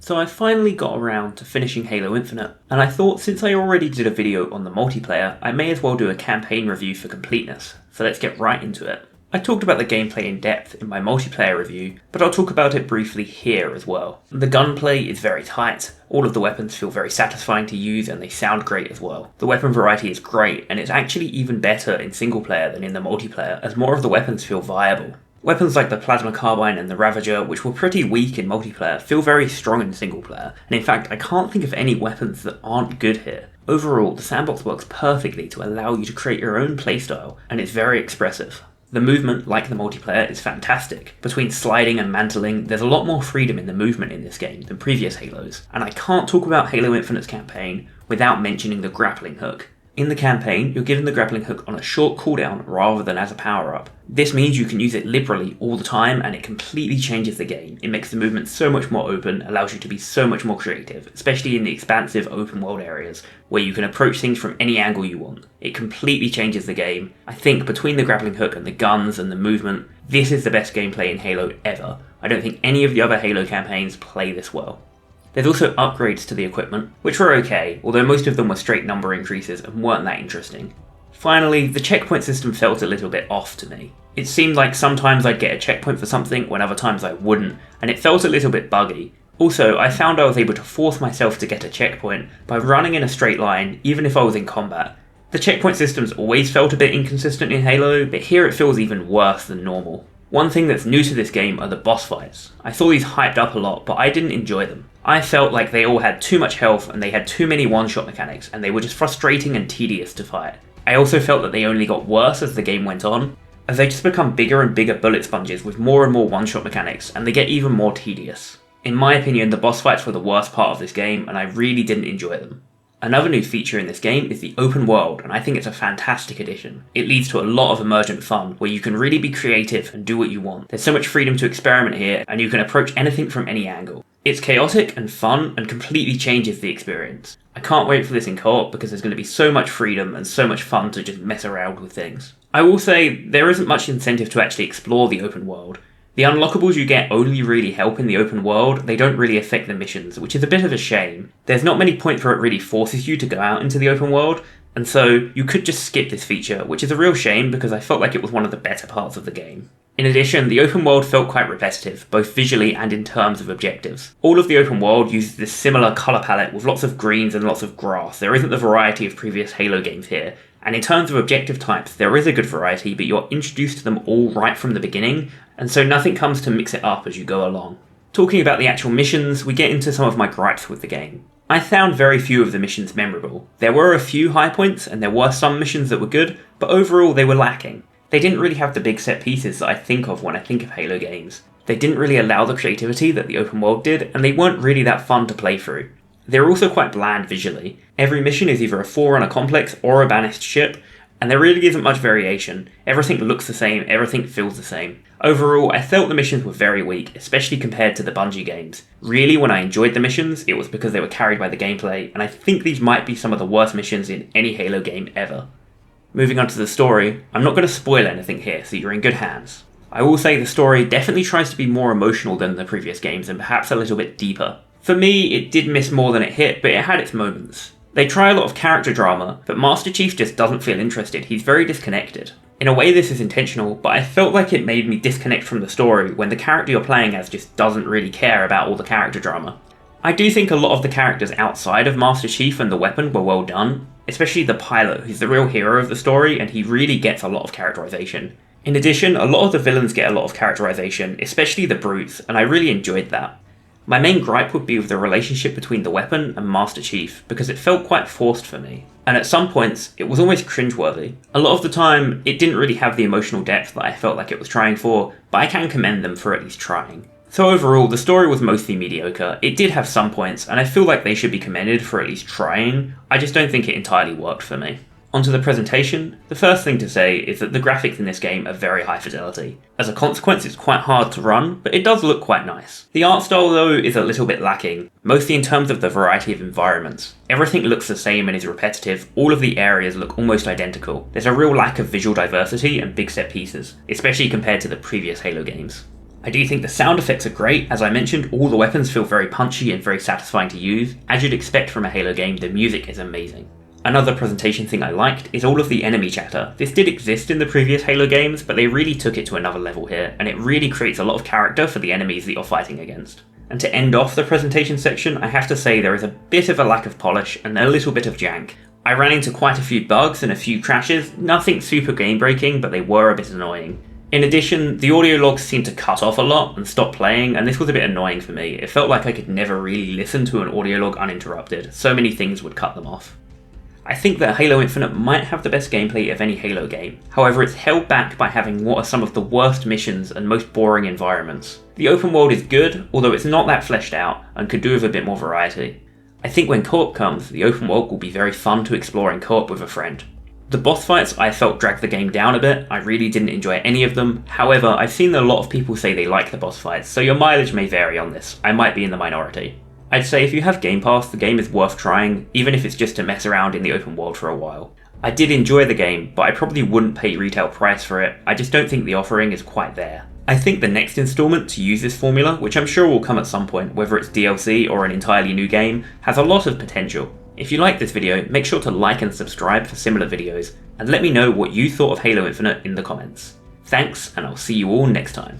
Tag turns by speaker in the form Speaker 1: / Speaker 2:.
Speaker 1: So I finally got around to finishing Halo Infinite, and I thought since I already did a video on the multiplayer, I may as well do a campaign review for completeness, so let's get right into it. I talked about the gameplay in depth in my multiplayer review, but I'll talk about it briefly here as well. The gunplay is very tight, all of the weapons feel very satisfying to use and they sound great as well. The weapon variety is great, and it's actually even better in single player than in the multiplayer, as more of the weapons feel viable. Weapons like the Plasma Carbine and the Ravager, which were pretty weak in multiplayer, feel very strong in single player, and in fact I can't think of any weapons that aren't good here. Overall, the sandbox works perfectly to allow you to create your own playstyle, and it's very expressive. The movement, like the multiplayer, is fantastic. Between sliding and mantling, there's a lot more freedom in the movement in this game than previous Halos, and I can't talk about Halo Infinite's campaign without mentioning the grappling hook. In the campaign, you're given the grappling hook on a short cooldown rather than as a power-up. This means you can use it liberally all the time and it completely changes the game. It makes the movement so much more open, allows you to be so much more creative, especially in the expansive open world areas, where you can approach things from any angle you want. It completely changes the game. I think between the grappling hook and the guns and the movement, this is the best gameplay in Halo ever. I don't think any of the other Halo campaigns play this well. There's also upgrades to the equipment, which were okay, although most of them were straight number increases and weren't that interesting. Finally, the checkpoint system felt a little bit off to me. It seemed like sometimes I'd get a checkpoint for something when other times I wouldn't, and it felt a little bit buggy. Also, I found I was able to force myself to get a checkpoint by running in a straight line, even if I was in combat. The checkpoint systems always felt a bit inconsistent in Halo, but here it feels even worse than normal. One thing that's new to this game are the boss fights. I saw these hyped up a lot, but I didn't enjoy them. I felt like they all had too much health and they had too many one-shot mechanics, and they were just frustrating and tedious to fight. I also felt that they only got worse as the game went on, as they just become bigger and bigger bullet sponges with more and more one-shot mechanics, and they get even more tedious. In my opinion, the boss fights were the worst part of this game, and I really didn't enjoy them. Another new feature in this game is the open world, and I think it's a fantastic addition. It leads to a lot of emergent fun, where you can really be creative and do what you want. There's so much freedom to experiment here, and you can approach anything from any angle. It's chaotic and fun, and completely changes the experience. I can't wait for this in co-op, because there's going to be so much freedom and so much fun to just mess around with things. I will say, there isn't much incentive to actually explore the open world. The unlockables you get only really help in the open world, they don't really affect the missions, which is a bit of a shame. There's not many points where it really forces you to go out into the open world, and so you could just skip this feature, which is a real shame because I felt like it was one of the better parts of the game. In addition, the open world felt quite repetitive, both visually and in terms of objectives. All of the open world uses this similar colour palette with lots of greens and lots of grass. There isn't the variety of previous Halo games here. And in terms of objective types, there is a good variety, but you're introduced to them all right from the beginning, and so nothing comes to mix it up as you go along. Talking about the actual missions, we get into some of my gripes with the game. I found very few of the missions memorable. There were a few high points, and there were some missions that were good, but overall they were lacking. They didn't really have the big set pieces that I think of when I think of Halo games. They didn't really allow the creativity that the open world did, and they weren't really that fun to play through. They're also quite bland visually. Every mission is either a Forerunner complex or a Banished ship, and there really isn't much variation. Everything looks the same, everything feels the same. Overall, I felt the missions were very weak, especially compared to the Bungie games. Really, when I enjoyed the missions, it was because they were carried by the gameplay, and I think these might be some of the worst missions in any Halo game ever. Moving on to the story, I'm not going to spoil anything here, so you're in good hands. I will say the story definitely tries to be more emotional than the previous games, and perhaps a little bit deeper. For me, it did miss more than it hit, but it had its moments. They try a lot of character drama, but Master Chief just doesn't feel interested, he's very disconnected. In a way this is intentional, but I felt like it made me disconnect from the story when the character you're playing as just doesn't really care about all the character drama. I do think a lot of the characters outside of Master Chief and the weapon were well done, especially the pilot, who's the real hero of the story, and he really gets a lot of characterization. In addition, a lot of the villains get a lot of characterization, especially the brutes, and I really enjoyed that. My main gripe would be with the relationship between the weapon and Master Chief, because it felt quite forced for me. And at some points, it was almost cringeworthy. A lot of the time, it didn't really have the emotional depth that I felt like it was trying for, but I can commend them for at least trying. So overall, the story was mostly mediocre. It did have some points, and I feel like they should be commended for at least trying. I just don't think it entirely worked for me. Onto the presentation, the first thing to say is that the graphics in this game are very high fidelity. As a consequence, it's quite hard to run, but it does look quite nice. The art style though is a little bit lacking, mostly in terms of the variety of environments. Everything looks the same and is repetitive, all of the areas look almost identical. There's a real lack of visual diversity and big set pieces, especially compared to the previous Halo games. I do think the sound effects are great. As I mentioned, all the weapons feel very punchy and very satisfying to use. As you'd expect from a Halo game, the music is amazing. Another presentation thing I liked is all of the enemy chatter. This did exist in the previous Halo games, but they really took it to another level here, and it really creates a lot of character for the enemies that you're fighting against. And to end off the presentation section, I have to say there is a bit of a lack of polish and a little bit of jank. I ran into quite a few bugs and a few crashes, nothing super game breaking, but they were a bit annoying. In addition, the audio logs seemed to cut off a lot and stop playing, and this was a bit annoying for me. It felt like I could never really listen to an audio log uninterrupted, so many things would cut them off. I think that Halo Infinite might have the best gameplay of any Halo game, however it's held back by having what are some of the worst missions and most boring environments. The open world is good, although it's not that fleshed out, and could do with a bit more variety. I think when co-op comes, the open world will be very fun to explore in co-op with a friend. The boss fights I felt dragged the game down a bit. I really didn't enjoy any of them. However, I've seen a lot of people say they like the boss fights, so your mileage may vary on this. I might be in the minority. I'd say if you have Game Pass, the game is worth trying, even if it's just to mess around in the open world for a while. I did enjoy the game, but I probably wouldn't pay retail price for it. I just don't think the offering is quite there. I think the next installment to use this formula, which I'm sure will come at some point, whether it's DLC or an entirely new game, has a lot of potential. If you like this video, make sure to like and subscribe for similar videos, and let me know what you thought of Halo Infinite in the comments. Thanks, and I'll see you all next time.